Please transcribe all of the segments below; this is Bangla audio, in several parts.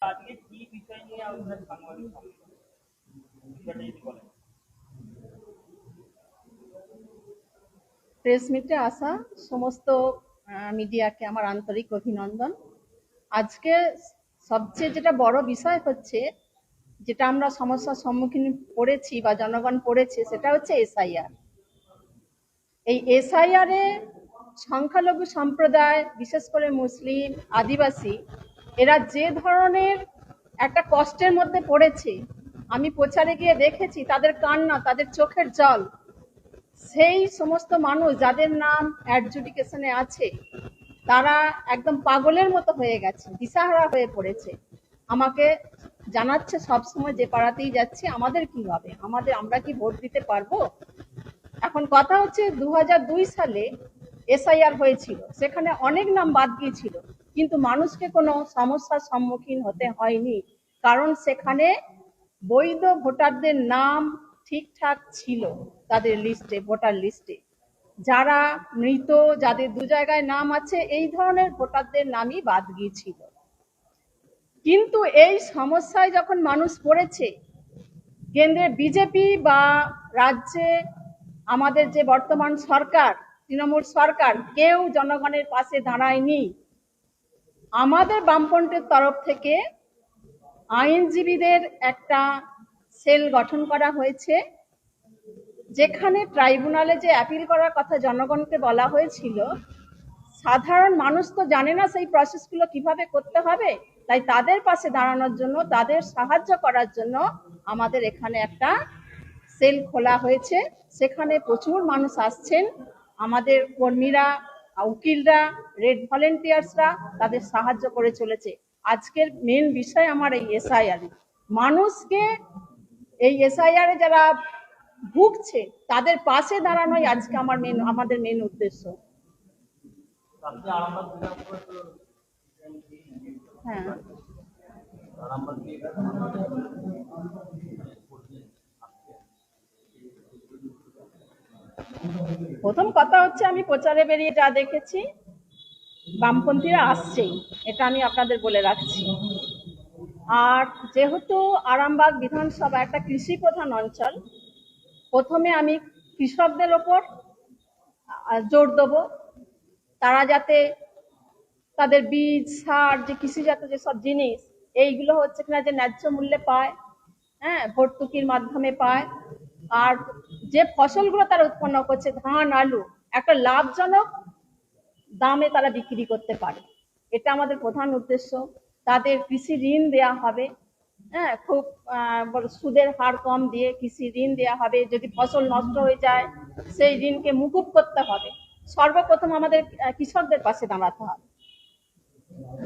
আজকে কি বিষয় নিয়ে আপনার সাংবাদিক সম্মেলন যদি বলেন। প্রেস মিটে আসা সমস্ত মিডিয়াকে আমার আন্তরিক অভিনন্দন। আজকে সবচেয়ে যেটা বড় বিষয় হচ্ছে, যেটা আমরা সমস্যার সম্মুখীন পড়েছি বা জনগণ পড়েছে, সেটা হচ্ছে এসআইআর। এই এসআইআর এ সংখ্যালঘু সম্প্রদায়, বিশেষ করে মুসলিম, আদিবাসী, এরা যে ধরনের একটা কষ্টের মধ্যে পড়েছে, আমি প্রচারে গিয়ে দেখেছি তাদের কান্না, তাদের চোখের জল। সেই সমস্ত মানুষ যাদের নাম অ্যাডজুডিকেশনে আছে, তারা একদম পাগলের মতো হয়ে গেছে, দিশাহারা হয়ে পড়েছে। আমাকে জানাচ্ছে সবসময় যে পাড়াতেই যাচ্ছি, আমাদের কি হবে, আমরা কি ভোট দিতে পারবো? এখন কথা হচ্ছে 2002 সালে এসআইআর হয়েছিল, সেখানে অনেক নাম বাদ গিয়েছিল, কিন্তু মানুষকে কোনো সমস্যার সম্মুখীন হতে হয়নি, কারণ সেখানে বৈধ ভোটারদের নাম ঠিকঠাক ছিল তাদের লিস্টে, ভোটার লিস্টে। যারা মৃত, যাদের দু জায়গায় নাম আছে, এই ধরনের ভোটারদের নামই বাদ গিয়েছিল। কিন্তু এই সমস্যায় যখন মানুষ পড়েছে, কেন্দ্রে বিজেপি বা রাজ্যে আমাদের যে বর্তমান সরকার, তৃণমূল সরকার, কেউ জনগণের পাশে দাঁড়ায়নি। আমাদের বামপন্থের তরফ থেকে আইনজীবীদের একটা সেল গঠন করা হয়েছে, যেখানে ট্রাইব্যুনালে যে অ্যাপিল করার কথা জনগণকে বলা হয়েছিল, সাধারণ মানুষ তো জানে না সেই প্রসেসগুলো কিভাবে করতে হবে, তাই তাদের পাশে দাঁড়ানোর জন্য, তাদের সাহায্য করার জন্য আমাদের এখানে একটা সেল খোলা হয়েছে। সেখানে প্রচুর মানুষ আসছেন, আমাদের কর্মীরা, উকিলরা, রেড ভলেন্টিয়ার্সরা তাদের সাহায্য করে চলেছে। আজকের মেন বিষয় আমার এই এসআইআর, মানুষকে এই এসআইআর এ যারা ভুগছে তাদের পাশে দাঁড়ানোই আজকে আমাদের মেন উদ্দেশ্য। হ্যাঁ, প্রথম কথা হচ্ছে, আমি প্রচারে বেরিয়ে যা দেখেছি, বামপন্থীরা আসছেই, এটা আমি আপনাদের বলে রাখছি। আর যেহেতু আরামবাগ বিধানসভা একটা কৃষি প্রধান অঞ্চল, প্রথমে আমি কৃষকদের ওপর জোর দেবো, তারা যাতে তাদের বীজ, সার, যে কৃষিজাত যেসব জিনিস, এইগুলো হচ্ছে কিনা যে ন্যায্য মূল্যে পায়, হ্যাঁ, ভর্তুকির মাধ্যমে পায়। আর যে ফসলগুলো তারা উৎপন্ন করছে, ধান, আলু, একটা লাভজনক দামে তারা বিক্রি করতে পারে, এটা আমাদের প্রধান উদ্দেশ্য। তাদের কৃষি ঋণ দেয়া হবে, হ্যাঁ, খুব সুদের হার কম দিয়ে কৃষি ঋণ দেয়া হবে। যদি ফসল নষ্ট হয়ে যায়, সেই ঋণকে মুকুব করতে হবে। সর্বপ্রথম আমাদের কৃষকদের পাশে দাঁড়াতে হবে।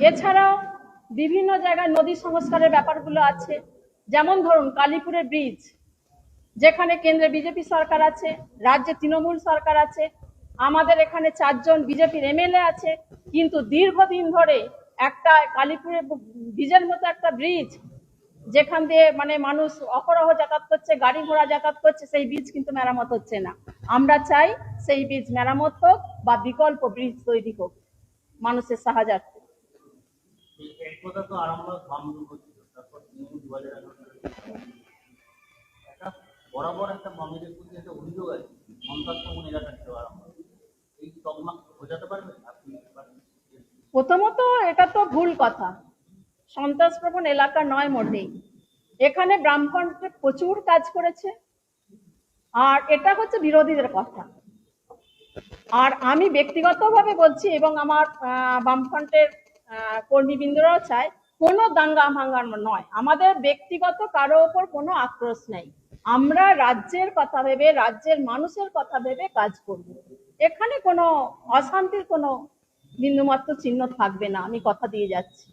এছাড়াও বিভিন্ন জায়গায় নদী সংস্কারের ব্যাপারগুলো আছে, যেমন ধরুন কালীপুরের ব্রিজ, যেখানে কেন্দ্রে বিজেপি সরকার আছে, রাজ্যে তৃণমূল সরকার আছে, আমাদের এখানে 4 জন বিজেপির এমএলএ আছে, কিন্তু দীর্ঘদিন ধরে একটা কালীপুরের ব্রিজের মতো একটা ব্রিজ, যেখান দিয়ে মানে মানুষ অহরহ যাতায়াত করছে, গাড়ি ঘোড়া যাতায়াত করছে, সেই ব্রিজ কিন্তু মেরামত হচ্ছে না। আমরা চাই সেই ব্রিজ মেরামত হোক বা বিকল্প ব্রিজ তৈরি হোক মানুষের সাহায্যার্থে। বরাবর একটা বামেদের প্রতি একটা অভিযোগ আছে, সন্ত্রাসমূল এলাকা ছিল আরামবাগ, এই তকমা বোঝাতে পারবেন আপনি? প্রথমত এটা তো ভুল কথা, সন্ত্রাসপ্রবণ এলাকা নয় মোটেই। এখানে বামফ্রন্ট প্রচুর কাজ করেছে, আর এটা হচ্ছে বিরোধীদের কথা। আর আমি ব্যক্তিগতভাবে বলছি, এবং আমার বামফ্রন্টের কর্মীবৃন্দরাও চায়, কোনো দাঙ্গা ভাঙ্গা নয়, আমাদের ব্যক্তিগত কারো ওপর কোনো আক্রোশ নেই। আমরা রাজ্যের কথা ভেবে, রাজ্যের মানুষের কথা ভেবে কাজ করব। এখানে কোনো অশান্তির কোনো বিন্দুমাত্র চিহ্ন থাকবে না, আমি কথা দিয়ে যাচ্ছি।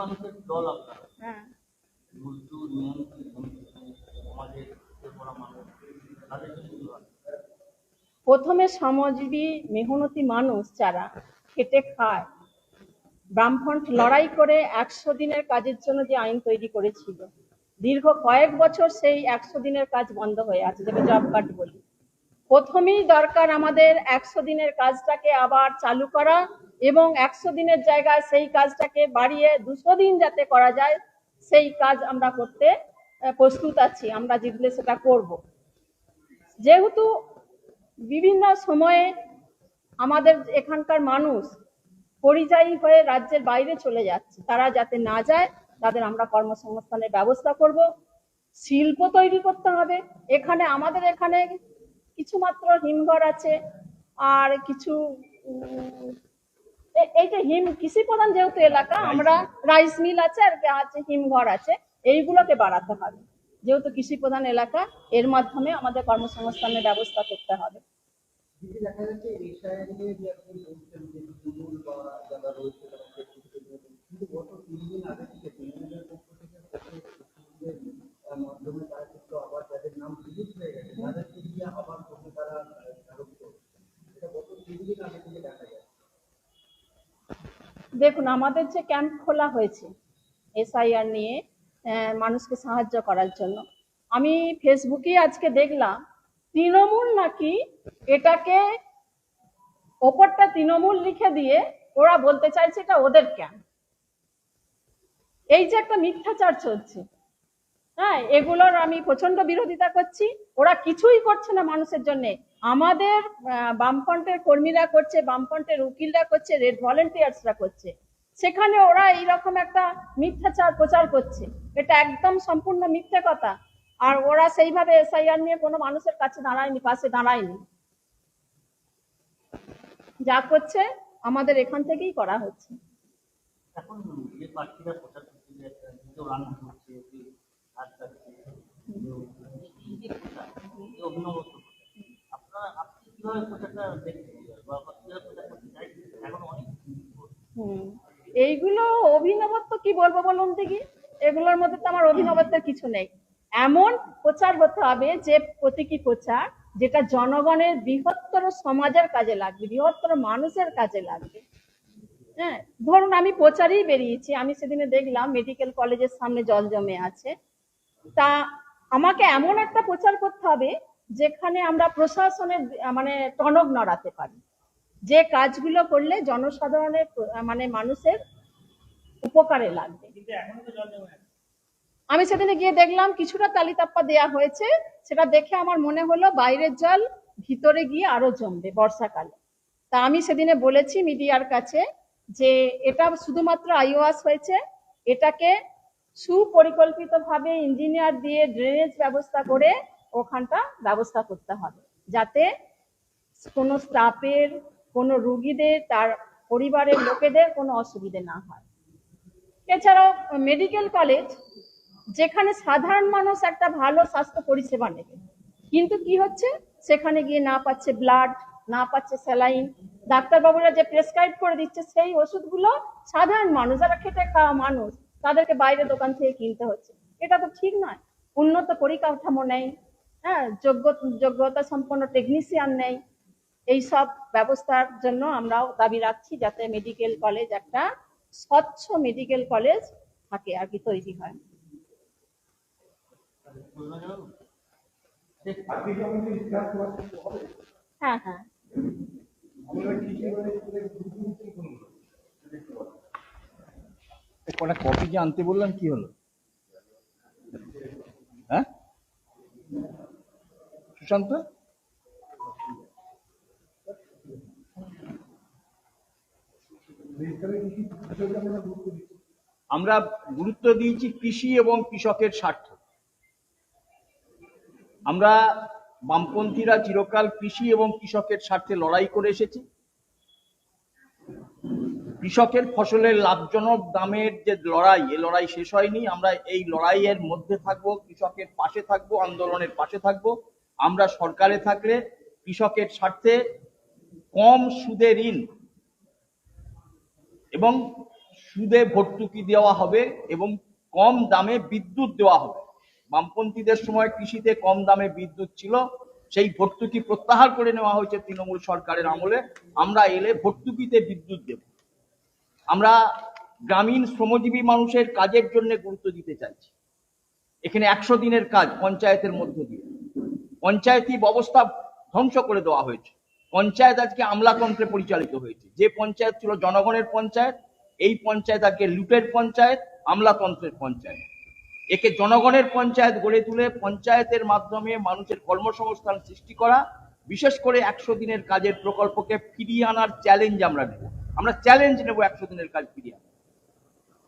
মানুষের দল আপনার, হ্যাঁ, প্রথমে শ্রমজীবী মেহনতি মানুষ যারা খেটে খায়, বামফ্রন্ট লড়াই করে 100 দিনের কাজের জন্য যে আইন তৈরি করেছিল, দীর্ঘ কয়েক বছর সেই 100 দিনের কাজ বন্ধ হয়ে আছে, যেটা জব কার্ড বলি। প্রথমেই দরকার আমাদের 100 দিনের কাজটাকে আবার চালু করা, এবং 100 দিনের জায়গায় সেই কাজটাকে বাড়িয়ে 200 দিন যাতে করা যায়, সেই কাজ আমরা করতে প্রস্তুত আছি। আমরা জিতলে সেটা করব। যেহেতু বিভিন্ন সময়ে আমাদের এখানকার মানুষ পরিযায়ী হয়ে রাজ্যের বাইরে চলে যাচ্ছে, তারা যাতে না যায় তাদের আমরা কর্মসংস্থানের ব্যবস্থা করব। শিল্প তৈরি করতে হবে। এখানে আমাদের এখানে কিছু মাত্র হিমঘর আছে, আর কিছু এই যে কৃষি প্রধান যেহেতু এলাকা, আমরা রাইস মিল আছে আর আছে হিমঘর আছে, এইগুলোকে বাড়াতে হবে। যেহেতু কৃষি প্রধান এলাকা, এর মাধ্যমে আমাদের কর্মসংস্থানের ব্যবস্থা করতে হবে। দেখা যাচ্ছে এই শহরে যে আপনি বলছেন যে তৃণমূল বা যারা রয়েছে কিন্তু গত 3 দিন আগে থেকে তৃণমূলের পক্ষ থেকে মাধ্যমে তারা কিন্তু আবার যাদের নাম রিলিজ হয়ে গেছে তাদেরকে দিয়ে আবার করতে তারা আরোপ করছে। এটা গত 3 দিন আগে থেকে দেখা যায়। দেখুন, আমাদের যে ক্যাম্প খোলা হয়েছে এসআইআর নিয়ে মানুষকে সাহায্য করার জন্য, আমি ফেসবুকে আজকে দেখলাম তৃণমূল নাকি এটাকে ওপরটা তৃণমূল লিখে দিয়ে ওরা বলতে চাইছে এটা ওদের ক্যাম্প। এই যে একটা মিথ্যাচার চলছে, হ্যাঁ, এগুলোর আমি প্রচন্ড বিরোধিতা করছি। ওরা কিছুই করছে না মানুষের জন্য। আমাদের বামফ্রন্টের কর্মীরা করছে, বামফ্রন্টের উকিলরা করছে, রেড ভলেন্টিয়ার্সরা করছে। সেখানে ওরা এইরকম একটা মিথ্যাচার প্রচার করছে, এটা একদম সম্পূর্ণ মিথ্যে কথা। আর ওরা সেইভাবে এসআইআর নিয়ে কোনো মানুষের কাছে দাঁড়ায়নি, পাশে দাঁড়ায়নি। যা করছে আমাদের এখান থেকেই করা হচ্ছে। এখন যে প্রার্থীরা প্রচার করছে যে কেউ রান্না করছে, কেউ কাজ করছে, এই যে প্রচার, এই অভিনবত্ব আপনি কিভাবে প্রচারটা দেখছেন বা কিভাবে প্রচার করতে চাইছেন? এখন অনেক এইগুলো অভিনবত্ব কি বলবো বলুন দেখি, এগুলোর মধ্যে তো আমার অভিনবত্বের কিছু নেই। এমন প্রচার হতে হবে যে প্রতীকী প্রচার, যেটা জনগণের বৃহত্তর সমাজের কাজে লাগবে, বৃহত্তর মানুষের কাজে লাগবে। হ্যাঁ, ধরুন আমি প্রচারেই বেরিয়েছি, আমি সেদিনে দেখলাম মেডিকেল কলেজের সামনে জল জমে আছে, তা আমাকে এমন একটা প্রচার করতে হবে যেখানে আমরা প্রশাসনের মানে টনক নড়াতে পারি, যে কাজগুলো করলে জনসাধারণের মানে মানুষের উপকারে লাগবে। আমি সেদিনে গিয়ে দেখলাম কিছুটা তালিতাপ্পা দেয়া হয়েছে, সেটা দেখে আমার মনে হলো বাইরের জল ভিতরে গিয়ে আরো জমবে বর্ষাকালে। তা আমি সেদিনে বলেছি মিডিয়ার কাছে যে এটা শুধুমাত্র আইওয়াস হয়েছে, এটাকে সুপরিকল্পিতভাবে ইঞ্জিনিয়ার দিয়ে ড্রেনেজ ব্যবস্থা করে ওখানটা ব্যবস্থা করতে হবে, যাতে কোনো স্টাফের, কোনো রুগীদের, তার পরিবারের লোকেদের কোনো অসুবিধে না হয়। এছাড়াও মেডিকেল কলেজ, যেখানে সাধারণ মানুষ একটা ভালো স্বাস্থ্য পরিষেবা নেবে, কিন্তু কি হচ্ছে সেখানে গিয়ে না পাচ্ছে ব্লাড, না পাচ্ছে স্যালাইন। ডাক্তারবাবুরা যে প্রেসক্রাইব করে দিচ্ছে সেই ওষুধগুলো সাধারণ মানুষ, যারা খেটে খাওয়া মানুষ, তাদেরকে বাইরে দোকান থেকে কিনতে হচ্ছে। এটা তো ঠিক নয়। উন্নত পরিকাঠামো নেই, হ্যাঁ, যোগ্যতা সম্পন্ন টেকনিশিয়ান নেই। এই সব ব্যবস্থার জন্য আমরাও দাবি রাখছি যাতে মেডিকেল কলেজ একটা স্বচ্ছ মেডিকেল কলেজ থাকে আর কি, তৈরি হয়। হ্যাঁ হ্যাঁ, কটা কপি যে আনতে বললাম, কি হলো? হ্যাঁ, সুশান্ত, আমরা গুরুত্ব দিয়েছি কৃষি এবং কৃষকের স্বার্থ। আমরা বামপন্থীরা চিরকাল কৃষি এবং কৃষকের স্বার্থে লড়াই করে এসেছি। কৃষকের ফসলের লাভজনক দামের যে লড়াই, এই লড়াই শেষ হয়নি। আমরা এই লড়াইয়ের মধ্যে থাকবো, কৃষকের পাশে থাকবো, আন্দোলনের পাশে থাকবো। আমরা সরকারে থাকলে কৃষকের স্বার্থে কম সুদে ঋণ এবং সুদে ভর্তুকি দেওয়া হবে এবং কম দামে বিদ্যুৎ দেওয়া হবে। বামপন্থীদের সময় কৃষিতে কম দামে বিদ্যুৎ ছিল, সেই ভর্তুকি প্রত্যাহার করে নেওয়া হয়েছে তৃণমূল সরকারের আমলে। আমরা এলে ভর্তুকিতে বিদ্যুৎ দেব। আমরা গ্রামীণ শ্রমজীবী মানুষের কাজের জন্য গুরুত্ব দিতে চাইছি। এখানে 100 দিনের কাজ পঞ্চায়েতের মধ্য দিয়ে, পঞ্চায়েতি ব্যবস্থা ধ্বংস করে দেওয়া হয়েছে। পঞ্চায়েত আজকে আমলাতন্ত্রে পরিচালিত হয়েছে। যে পঞ্চায়েত ছিল জনগণের পঞ্চায়েত, এই পঞ্চায়েত আজকে লুটের পঞ্চায়েত, আমলাতন্ত্রের পঞ্চায়েত। একে জনগণের পঞ্চায়েত গড়ে তুলে পঞ্চায়েতের মাধ্যমে মানুষের কর্মসংস্থান সৃষ্টি করা, বিশেষ করে 100 দিনের কাজের প্রকল্পকে ফিরিয়ে আনার চ্যালেঞ্জ আমরা নেব। আমরা চ্যালেঞ্জ নেব 100 দিনের কাজ ফিরিয়ে আনা।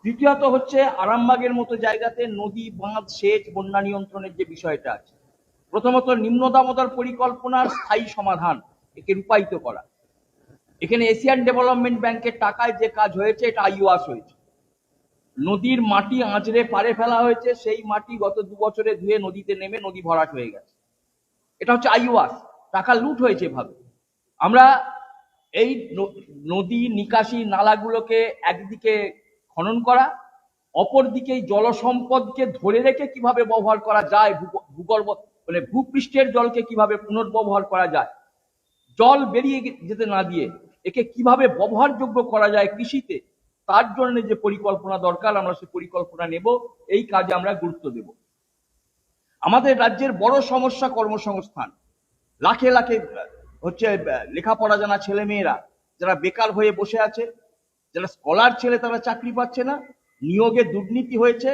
দ্বিতীয়ত হচ্ছে আরামবাগের মতো জায়গাতে নদী, বাঁধ, সেচ, বন্যা নিয়ন্ত্রণের যে বিষয়টা আছে, প্রথমত নিম্ন দামোদর পরিকল্পনার স্থায়ী সমাধান, একে রূপায়িত করা। এখানে এশিয়ান ডেভেলপমেন্ট ব্যাংকের টাকায় যে কাজ হয়েছে এটা আইওয়াস হয়েছে। নদীর মাটি আঁচড়ে পারে ফেলা হয়েছে, সেই মাটি গত 2 বছরে ধুয়ে নদীতে নেমে নদী ভরাট হয়ে গেছে। এটা হচ্ছে আইওয়াস, টাকা লুট হয়েছে এভাবে। আমরা এই নদী নিকাশি নালাগুলোকে একদিকে খনন করা, অপরদিকে জলসম্পদকে ধরে রেখে কিভাবে ব্যবহার করা যায়, ভূগর্ভ মানে ভূপৃষ্ঠের জলকে কিভাবে পুনর্ব্যবহার করা যায়, জল বেরিয়ে যেতে না দিয়ে একে কিভাবে ব্যবহারযোগ্য করা যায় কৃষিতে, তার জন্য যে পরিকল্পনা দরকার আমরা সেই পরিকল্পনা নেব, এই কাজে আমরা গুরুত্ব দেব। আমাদের রাজ্যের বড় সমস্যা কর্মসংস্থান। লাখে লাখে হচ্ছে লেখাপড়া জানা ছেলে মেয়েরা যারা বেকার হয়ে বসে আছে, যারা স্কলার ছেলে তারা চাকরি পাচ্ছে না, নিয়োগে দুর্নীতি হয়েছে।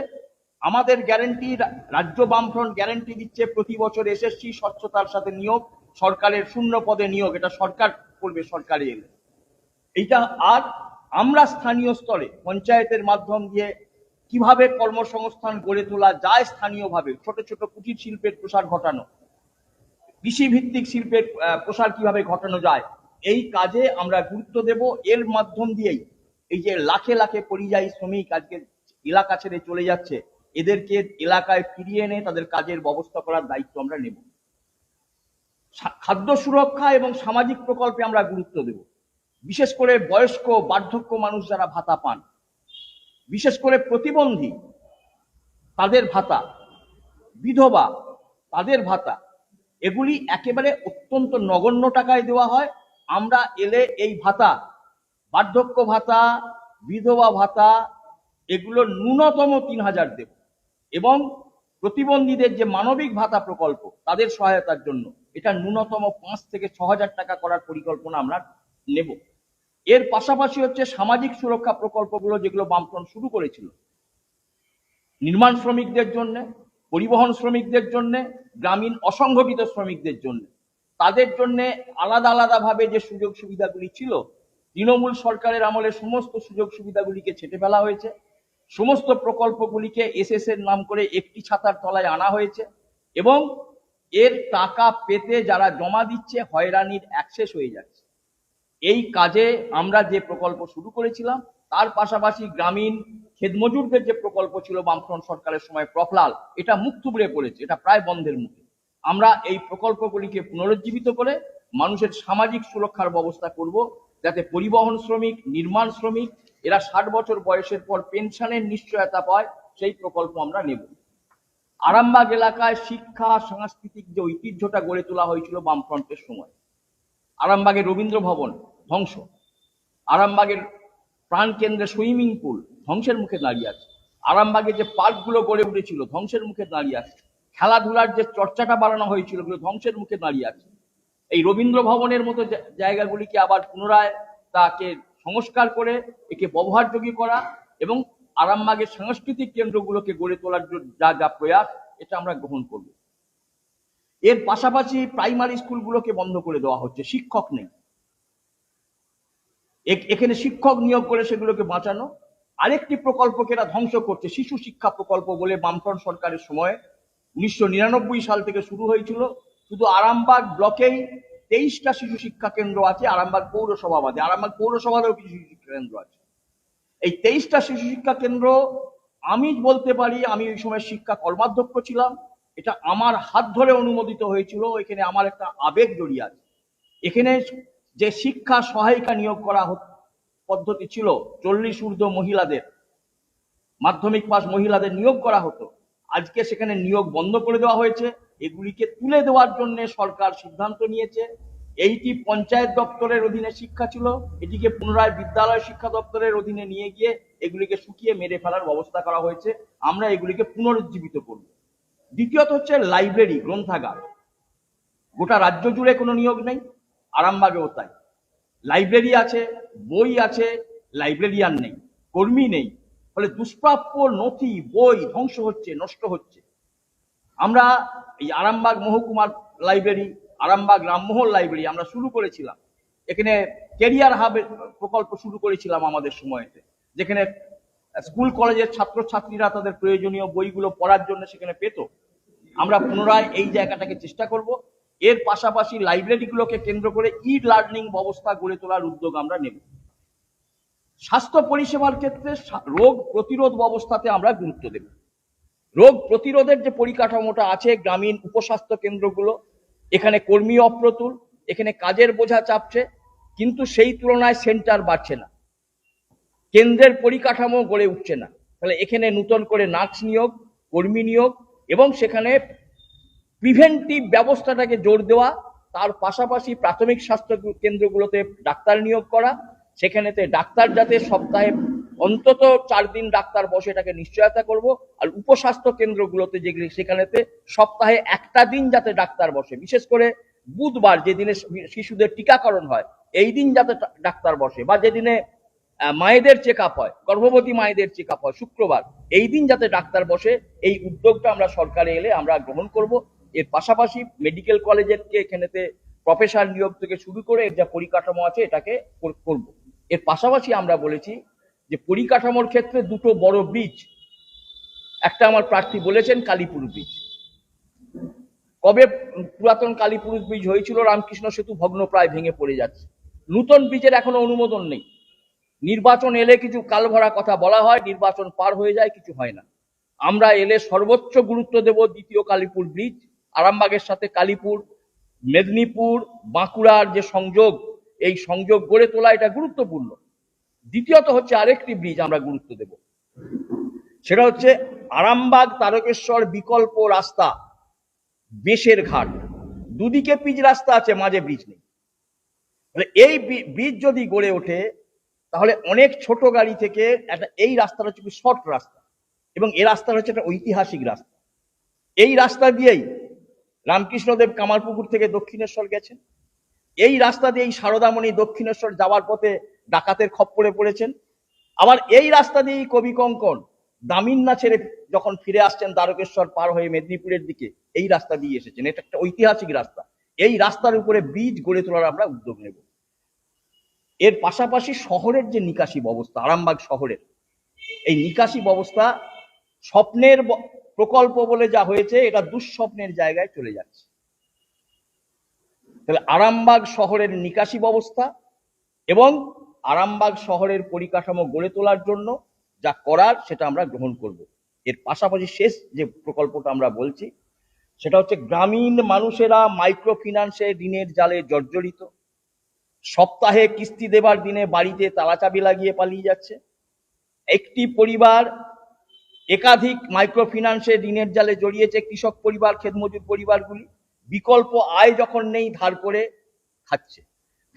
আমাদের গ্যারেন্টি, রাজ্য বামফ্রন্ট গ্যারেন্টি দিচ্ছে প্রতি বছর এসএসসি স্বচ্ছতার সাথে নিয়োগ, সরকারের শূন্য পদে নিয়োগ, এটা সরকার করবে সরকারে এলে। এইটা আর আমরা স্থানীয় স্তরে পঞ্চায়েতের মাধ্যম দিয়ে কিভাবে কর্মসংস্থান গড়ে তোলা যায় স্থানীয়ভাবে, ছোট ছোট কুটির শিল্পের প্রসার ঘটানো, কৃষি ভিত্তিক শিল্পের প্রসার কিভাবে ঘটানো যায়, এই কাজে আমরা গুরুত্ব দেব। এর মাধ্যম দিয়েই এই যে লাখে লাখে পরিযায়ী শ্রমিক আজকে এলাকা ছেড়ে চলে যাচ্ছে, এদেরকে এলাকায় ফিরিয়ে এনে তাদের কাজের ব্যবস্থা করার দায়িত্ব আমরা নেব। খাদ্য সুরক্ষা এবং সামাজিক প্রকল্পে আমরা গুরুত্ব দেব। বিশেষ করে বয়স্ক বার্ধক্য মানুষ যারা ভাতা পান, বিশেষ করে প্রতিবন্ধী তাদের ভাতা, বিধবা তাদের ভাতা, এগুলি একেবারে অত্যন্ত নগণ্য টাকায় দেওয়া হয়। আমরা এলে এই ভাতা, বার্ধক্য ভাতা, বিধবা ভাতা, এগুলো ন্যূনতম 3000 দেব। এবং প্রতিবন্ধীদের যে মানবিক ভাতা প্রকল্প তাদের সহায়তার জন্য এটা ন্যূনতম 5 থেকে 6000 টাকা করার পরিকল্পনা আমরা নেব। এর পাশাপাশি হচ্ছে সামাজিক সুরক্ষা প্রকল্পগুলো যেগুলো বামফ্রন্ট শুরু করেছিল, নির্মাণ শ্রমিকদের জন্য, পরিবহন শ্রমিকদের জন্য, গ্রামীণ অসংগঠিত শ্রমিকদের জন্য, তাদের জন্য আলাদা আলাদা ভাবে যে সুযোগ সুবিধাগুলি ছিল, তৃণমূল সরকারের আমলে সমস্ত সুযোগ সুবিধাগুলিকে ছেঁটে ফেলা হয়েছে। সমস্ত প্রকল্পগুলিকে এসএস এর নাম করে একটি ছাতার তলায় আনা হয়েছে এবং এর টাকা পেতে যারা জমা দিচ্ছে হয়রানির অ্যাক্সেস হয়ে যাচ্ছে। এই কাজে আমরা যে প্রকল্প শুরু করেছিলাম, তার পাশাপাশি গ্রামীণ খেতমজুরদের যে প্রকল্প ছিল বামফ্রন্ট সরকারের সময় প্রফলাল, এটা মুখ থুবড়ে পড়েছে, এটা প্রায় বন্ধের মুখে। আমরা এই প্রকল্পগুলিকে পুনরুজ্জীবিত করে মানুষের সামাজিক সুরক্ষার ব্যবস্থা করব, যাতে পরিবহন শ্রমিক, নির্মাণ শ্রমিক এরা 60 বছর বয়সের পর পেনশনের নিশ্চয়তা পায়, সেই প্রকল্প আমরা নেব। আরামবাগ এলাকায় শিক্ষা সাংস্কৃতিক যে ঐতিহ্যটা গড়ে তোলা হয়েছিল বামফ্রন্টের সময়, আরামবাগের রবীন্দ্র ভবন ধ্বংস, আরামবাগের প্রাণকেন্দ্রে সুইমিং পুল ধ্বংসের মুখে দাঁড়িয়ে আছে, আরামবাগে যে পার্কগুলো গড়ে উঠেছিল ধ্বংসের মুখে দাঁড়িয়ে আছে, খেলাধুলার যে চর্চাটা বাড়ানো হয়েছিল ওগুলো ধ্বংসের মুখে দাঁড়িয়ে আছে। এই রবীন্দ্র ভবনের মতো জায়গাগুলিকে আবার পুনরায় তাকে সংস্কার করে একে ব্যবহারযোগ্য করা এবং আরামবাগের সাংস্কৃতিক কেন্দ্রগুলোকে গড়ে তোলার যা যা প্রয়াস, এটা আমরা গ্রহণ করব। এর পাশাপাশি প্রাইমারি স্কুলগুলোকে বন্ধ করে দেওয়া হচ্ছে, শিক্ষক নেই। এখানে শিক্ষক নিয়োগ করে সেগুলোকে বাঁচানো। আরেকটি প্রকল্পকে এরা ধ্বংস করছে, শিশু শিক্ষা প্রকল্প বলে বামফ্রন্ট সরকারের সময় 1999 সাল থেকে শুরু হয়েছিল। শুধু আরামবাগ ব্লকেই 23টা শিশু শিক্ষা কেন্দ্র আছে, আরামবাগ পৌরসভা বাদে। আরামবাগ পৌরসভাতেও কিছু শিশু শিক্ষা কেন্দ্র আছে। এই 23টা শিশু শিক্ষা কেন্দ্র আমি বলতে পারি, আমি ওই সময় শিক্ষা কর্মাধ্যক্ষ ছিলাম, এটা আমার হাত ধরে অনুমোদিত হয়েছিল। এখানে আমার একটা আবেগ জড়িয়ে আছে। এখানে যে শিক্ষা সহায়িকা নিয়োগ করা পদ্ধতি ছিল, 40 ঊর্ধ্ব মহিলাদের, মাধ্যমিক পাস মহিলাদের নিয়োগ করা হতো, আজকে সেখানে নিয়োগ বন্ধ করে দেওয়া হয়েছে। এগুলিকে তুলে দেওয়ার জন্য সরকার সিদ্ধান্ত নিয়েছে। এইটি পঞ্চায়েত দপ্তরের অধীনে শিক্ষা ছিল, এটিকে পুনরায় বিদ্যালয় শিক্ষা দপ্তরের অধীনে নিয়ে গিয়ে এগুলিকে শুকিয়ে মেরে ফেলার ব্যবস্থা করা হয়েছে। আমরা এগুলিকে পুনরুজ্জীবিত করব। দ্বিতীয়ত হচ্ছে লাইব্রেরি, গ্রন্থাগার। গোটা রাজ্য জুড়ে কোনো নিয়োগ নেই। আরামবাগেও তাই। লাইব্রেরি আছে, বই আছে, লাইব্রেরিয়ান নেই, কর্মী নেই, ফলে দুষ্প্রাপ্য নথি বই ধ্বংস হচ্ছে, নষ্ট হচ্ছে। আমরা এই আরামবাগ মহকুমার লাইব্রেরি, আরামবাগ রামমোহন লাইব্রেরি আমরা শুরু করেছিলাম। এখানে ক্যারিয়ার হাবের প্রকল্প শুরু করেছিলাম আমাদের সময়তে, যেখানে স্কুল কলেজের ছাত্রছাত্রীরা তাদের প্রয়োজনীয় বইগুলো পড়ার জন্য সেখানে পেত। আমরা পুনরায় এই জায়গাটাকে চেষ্টা করব। এর পাশাপাশি লাইব্রেরিগুলোকে কেন্দ্র করে ই লার্নিং ব্যবস্থা গড়ে তোলার উদ্যোগ আমরা নেব। স্বাস্থ্য পরিষেবার ক্ষেত্রে রোগ প্রতিরোধ ব্যবস্থাতে আমরা গুরুত্ব দেব। রোগ প্রতিরোধের যে পরিকাঠামোটা আছে, গ্রামীণ উপস্বাস্থ্য কেন্দ্রগুলো, এখানে কর্মী অপ্রতুল, এখানে কাজের বোঝা চাপছে, কিন্তু সেই তুলনায় সেন্টার বাড়ছে না, কেন্দ্রের পরিকাঠামো গড়ে উঠছে না। তাহলে এখানে নতুন করে নার্স নিয়োগ, কর্মী নিয়োগ এবং সেখানে প্রিভেন্টিভ ব্যবস্থাটাকে জোর দেওয়া, তার পাশাপাশি প্রাথমিক স্বাস্থ্য কেন্দ্রগুলোতে ডাক্তার নিয়োগ করা, সেখানেতে ডাক্তার যাতে সপ্তাহে অন্তত 4 দিন ডাক্তার বসে, এটাকে নিশ্চয়তা করব। আর উপস্বাস্থ্য কেন্দ্রগুলোতে যেগুলি, সেখানেতে সপ্তাহে 1টা দিন যাতে ডাক্তার বসে, বিশেষ করে বুধবার যেদিনে শিশুদের টিকাকরণ হয়, এই দিন যাতে ডাক্তার বসে, বা যেদিনে মায়েদের চেক আপ হয়, গর্ভবতী মায়েদের চেক আপ হয় শুক্রবার, এই দিন যাতে ডাক্তার বসে, এই উদ্যোগটা আমরা সরকারে এলে আমরা গ্রহণ করব। এর পাশাপাশি মেডিকেল কলেজের এখানেতে প্রফেসর নিয়োগ থেকে শুরু করে এর যা পরিকাঠামো আছে এটাকে করব। এর পাশাপাশি আমরা বলেছি যে পরিকাঠামোর ক্ষেত্রে দুটো বড় ব্রিজ, একটা আমার প্রার্থী বলেছেন কালীপুর ব্রিজ। কবে পুরাতন কালীপুর ব্রিজ হয়েছিল, রামকৃষ্ণ সেতু ভগ্নপ্রায় ভেঙে পড়ে যাচ্ছে, নতুন ব্রিজের এখনো অনুমোদন নেই। নির্বাচন এলে কিছু কালভরা কথা বলা হয়, নির্বাচন পার হয়ে যায়, কিছু হয় না। আমরা এলে সর্বোচ্চ গুরুত্ব দেব দ্বিতীয় কালীপুর ব্রিজ, আরামবাগের সাথে কালীপুর, মেদিনীপুর, বাঁকুড়ার যে সংযোগ, এই সংযোগ গড়ে তোলা এটা গুরুত্বপূর্ণ। দ্বিতীয়ত হচ্ছে আরেকটি ব্রিজ আমরা গুরুত্ব দেব, সেটা হচ্ছে আরামবাগ তারকেশ্বর বিকল্প রাস্তা, বেশের ঘাট, দুদিকে পিচ রাস্তা আছে, মাঝে ব্রিজ নেই। এই ব্রিজ যদি গড়ে ওঠে তাহলে অনেক ছোট গাড়ি থেকে এই রাস্তাটা হচ্ছে শর্ট রাস্তা, এবং এই রাস্তাটা হচ্ছে একটা ঐতিহাসিক রাস্তা। এই রাস্তা দিয়েই রামকৃষ্ণদেব কামারপুকুর থেকে দক্ষিণেশ্বর গেছেন, এই রাস্তা দিয়েই সারদামণি দক্ষিণেশ্বর যাওয়ার পথে ডাকাতের খপ্পরে পড়েছেন। আবার এই রাস্তা দিয়েই কবি কঙ্কন দামিন্না ছেড়ে যখন ফিরে আসছেন দ্বারকেশ্বর পার হয়ে মেদিনীপুরের দিকে, এই রাস্তা দিয়ে এসেছেন। এটা একটা ঐতিহাসিক রাস্তা, এই রাস্তার উপরে ব্রিজ গড়ে তোলার আমরা উদ্যোগ নেব। এর পাশাপাশি শহরের যে নিকাশি ব্যবস্থা, আরামবাগ শহরের এই নিকাশি ব্যবস্থা স্বপ্নের প্রকল্প বলে যা হয়েছে, এটা দুঃস্বপ্নের জায়গায় চলে যাচ্ছে। তাহলে আরামবাগ শহরের নিকাশি ব্যবস্থা এবং আরামবাগ শহরের পরিকাঠামো গড়ে তোলার জন্য যা করার সেটা আমরা গ্রহণ করব। এর পাশাপাশি শেষ যে প্রকল্পটা আমরা বলছি সেটা হচ্ছে গ্রামীণ মানুষেরা মাইক্রো ফিন্যান্সে ঋণের জালে জর্জরিত, সপ্তাহে কিস্তি দেবার দিনে বাড়িতে তালাচাবি লাগিয়ে পালিয়ে যাচ্ছে। একটি পরিবার একাধিক মাইক্রো ফিন্যান্সে ঋণের জালে জড়িয়েছে, কৃষক পরিবার, ক্ষেতমজুর পরিবারগুলি। বিকল্প আয় যখন নেই, ধার করে খাচ্ছে,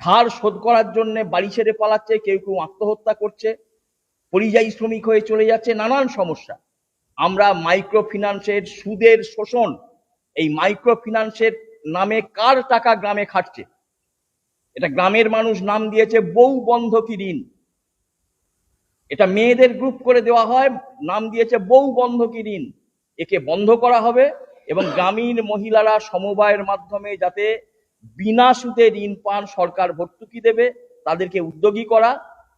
ধার শোধ করার জন্য বাড়ি ছেড়ে পালাচ্ছে, কেউ কেউ আত্মহত্যা করছে, পরিযায়ী শ্রমিক হয়ে চলে যাচ্ছে, নানান সমস্যা। আমরা মাইক্রো ফিন্যান্সের সুদের শোষণ, এই মাইক্রো ফিন্যান্সের নামে কার টাকা গ্রামে খাটছে, এটা গ্রামের মানুষ নাম দিয়েছে বউ বন্ধকি ঋণ। এটা মেয়েদের গ্রুপ করে দেওয়া হয়, নাম দিয়েছে বউ বন্ধকি ঋণ। একে বন্ধ করা হবে এবং গ্রামীণ মহিলারা সমবায়ের মাধ্যমে যাতে বিনা সুদে ঋণ পান, সরকার ভর্তুকি দেবে, তাদেরকে উদ্যোগী করা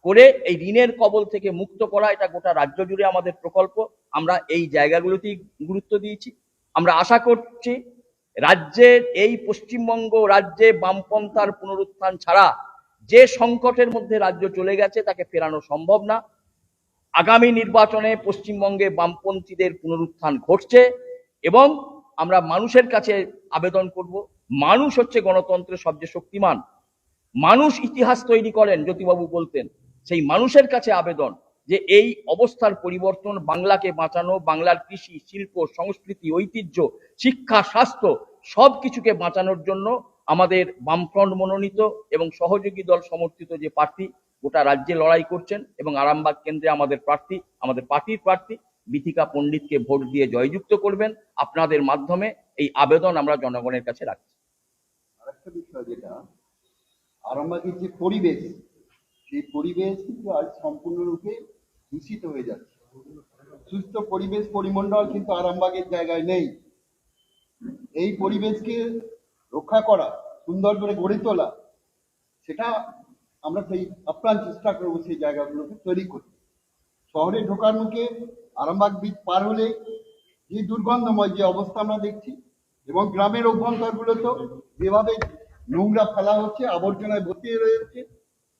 করে এই ঋণের কবল থেকে মুক্ত করা, এটা গোটা রাজ্য জুড়ে আমাদের প্রকল্প। আমরা এই জায়গাগুলোতেই গুরুত্ব দিয়েছি। আমরা আশা করছি রাজ্যের এই পশ্চিমবঙ্গ রাজ্যে বামপন্থার পুনরুত্থান ছাড়া যে সংকটের মধ্যে রাজ্য চলে গেছে তাকে ফেরানো সম্ভব না। আগামী নির্বাচনে পশ্চিমবঙ্গে বামপন্থীদের পুনরুত্থান ঘটছে এবং আমরা মানুষের কাছে আবেদন করব, মানুষ হচ্ছে গণতন্ত্রের সবচেয়ে শক্তিমান, মানুষ ইতিহাস তৈরি করেন জ্যোতিবাবু বলতেন। সেই মানুষের কাছে আবেদন যে এই অবস্থার পরিবর্তন, বাংলাকে বাঁচানো, বাংলার কৃষি, শিল্প, সংস্কৃতি, ঐতিহ্য, শিক্ষা, স্বাস্থ্য সবকিছুকে বাঁচানোর জন্য আমাদের বামফ্রন্ট মনোনীত এবং সহযোগী দল সমর্থিত যে প্রার্থী গোটা রাজ্যে লড়াই করছেন, এবং আরামবাগ কেন্দ্রে আমাদের প্রার্থী, আমাদের পার্টির প্রার্থী বিথিকা পণ্ডিতকে ভোট দিয়ে জয়যুক্ত করবেন। আপনাদের মাধ্যমে এই আবেদন আমরা জনগণের কাছে রাখছি। আরেকটা বিষয় যেটা আরামবাগের যে পরিবেশ, সেই পরিবেশ কিন্তু আজ সম্পূর্ণরূপে দূষিত হয়ে যাচ্ছে। সুস্থ পরিবেশ পরিমণ্ডল কিন্তু আরামবাগের জায়গায় নেই। এই পরিবেশকে রক্ষা করা, সুন্দর করে গড়ে তোলা, সেটা আমরা সেই আপ্রাণ চেষ্টা করবো সেই জায়গাগুলোকে তৈরি করতে। শহরে ঢোকার মুখে আরামবাগ ব্রিজ পার হলে যে দুর্গন্ধময় যে অবস্থা আমরা দেখছি, এবং গ্রামের অভ্যন্তরগুলোতেও যেভাবে নোংরা ফেলা হচ্ছে, আবর্জনায় ভর্তি রয়েছে,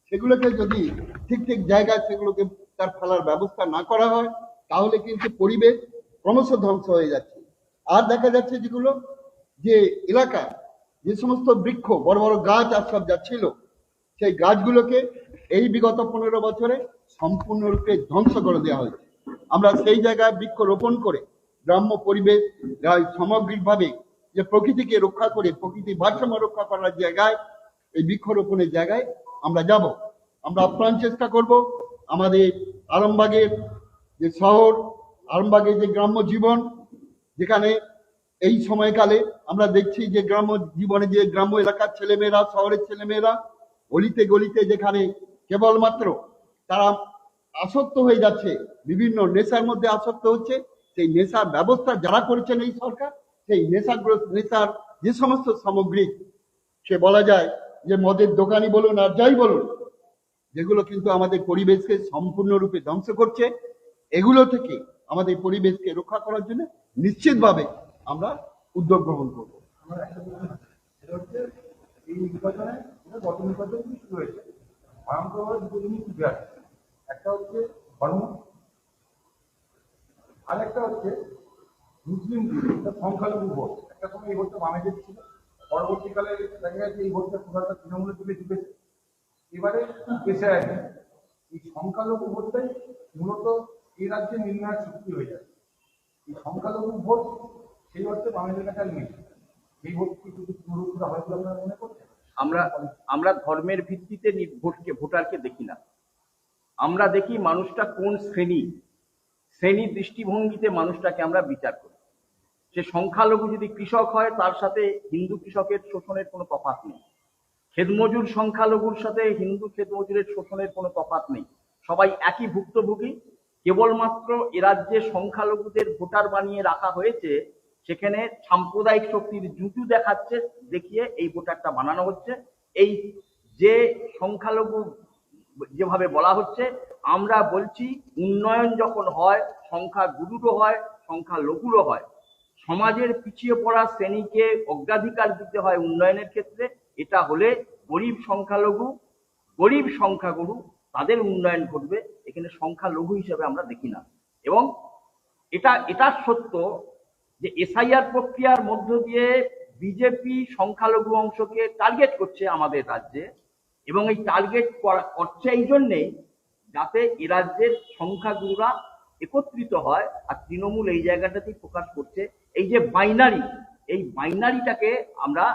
সেগুলোকে যদি ঠিক ঠিক জায়গায় সেগুলোকে তার ফেলার ব্যবস্থা না করা হয়, তাহলে কিন্তু পরিবেশ ক্রমশ ধ্বংস হয়ে যাচ্ছে। আর দেখা যাচ্ছে যেগুলো যে এলাকা, যে সমস্ত বৃক্ষ, বড় বড় গাছ আশ্রয় ছিল, সেই গাছগুলোকে এই বিগত 15 বছরে সম্পূর্ণরূপে ধ্বংস করে দেওয়া হয়েছে। আমরা সেই জায়গায় বৃক্ষ রোপণ করে গ্রাম্য পরিবেশ সামগ্রিকভাবে যে প্রকৃতিকে রক্ষা করে, প্রকৃতির ভারসাম্য রক্ষা করার জায়গায়, এই বৃক্ষরোপণের জায়গায় আমরা যাব। আমরা আপ্রাণ চেষ্টা করব আমাদের আরামবাগের যে শহর, আরামবাগের যে গ্রাম্য জীবন, যেখানে এই সময়কালে আমরা দেখছি যে গ্রাম্য জীবনে যে গ্রাম্য এলাকার ছেলেমেয়েরা, শহরের ছেলেমেয়েরা গলিতে গলিতে যেখানে কেবলমাত্র তারা আসক্ত হয়ে যাচ্ছে, বিভিন্ন নেশার মধ্যে আসক্ত হচ্ছে, সেই নেশার ব্যবস্থা যারা করেছেন এই সরকার, সেই নেশার যে সমস্ত সামগ্রিক, সে বলা যায় যে মদের দোকানি বলুন আর যাই বলুন, যেগুলো কিন্তু আমাদের পরিবেশকে সম্পূর্ণরূপে ধ্বংস করছে, এগুলো থেকে আমাদের পরিবেশকে রক্ষা করার জন্য নিশ্চিতভাবে আমরা উদ্যোগ গ্রহণ করবো। এই নির্বাচনে গত নির্বাচন শুরু হয়েছে, ভয়ঙ্করভাবে দুটো জিনিস উঠে আসছে। একটা হচ্ছে ধর্ম, আর একটা হচ্ছে মুসলিম সংখ্যালঘু ভোট। একটা সময় এই ভোটটা বামেদের ছিল, পরবর্তীকালে দেখা গেছে এই ভোটটা খুব একটা তৃণমূলের দিকে ঢুকেছে, এবারে পেশে আছে। এই সংখ্যালঘু ভোটটাই মূলত এই রাজ্যে নির্ণায়ক শক্তি হয়ে যায়। এই সংখ্যালঘু ভোট সেই অর্থে বামেদের কাছে নেই। এই ভোট কি শুধু পুরোপুরা হয় বলে আপনারা মনে করছেন? আমরা ধর্মের ভিত্তিতে ভোটারকে দেখি না। আমরা দেখি মানুষটা কোন শ্রেণী দৃষ্টিভঙ্গিতে মানুষটাকে আমরা বিচার করি। সে সংখ্যালঘু যদি কৃষক হয়, তার সাথে হিন্দু কৃষকের শোষণের কোনো তফাৎ নেই। ক্ষেতমজুর সংখ্যালঘুর সাথে হিন্দু ক্ষেতমজুরের শোষণের কোনো তফাৎ নেই। সবাই একই ভুক্তভোগী। কেবলমাত্র এ রাজ্যে সংখ্যালঘুদের ভোটার বানিয়ে রাখা হয়েছে, সেখানে সাম্প্রদায়িক শক্তির জুজু দেখিয়ে এই ভোটারটা বানানো হচ্ছে। এই যে সংখ্যালঘু যেভাবে বলা হচ্ছে, আমরা বলছি উন্নয়ন যখন হয়, সংখ্যা গুরুরও হয়, সংখ্যা লঘুরও হয়। সমাজের পিছিয়ে পড়া শ্রেণীকে অগ্রাধিকার দিতে হয় উন্নয়নের ক্ষেত্রে। এটা হলে গরিব সংখ্যালঘু, গরিব সংখ্যাগুরু, তাদের উন্নয়ন ঘটবে। এখানে সংখ্যালঘু হিসেবে আমরা দেখি না। এবং এটা সত্য যে এসআইআর প্রক্রিয়ার মধ্য দিয়ে বিজেপি সংখ্যালঘু অংশকে টার্গেট করছে আমাদের রাজ্যে, এবং এই টার্গেট করছে এই জন্যেই যাতে এ রাজ্যের সংখ্যাগুরুরা একত্রিত হয়। আর তৃণমূল এই জায়গাটাতেই ফোকাস করছে। এই যে এই বাইনারিটাকে আমরা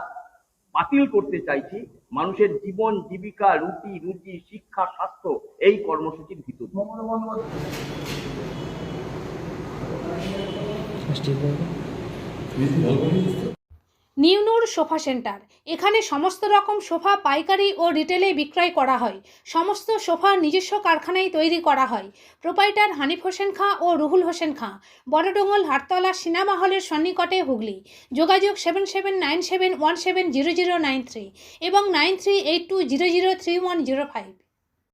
বাতিল করতে চাইছি মানুষের জীবন, জীবিকা, রুজি, শিক্ষা, স্বাস্থ্য এই কর্মসূচির ভিতর। নিউনুর সোফা সেন্টার, এখানে সমস্ত রকম সোফা পাইকারি ও রিটেলে বিক্রয় করা হয়। সমস্ত সোফা নিজস্ব কারখানায় তৈরি করা হয়। প্রোপাইটার হানিফ হোসেন খাঁ ও রুহুল হোসেন খাঁ, বড়ডোঙ্গল হাটতলা সিনেমা হলের সন্নিকটে, হুগলি। যোগাযোগ 7797170093 এবং 9382003105।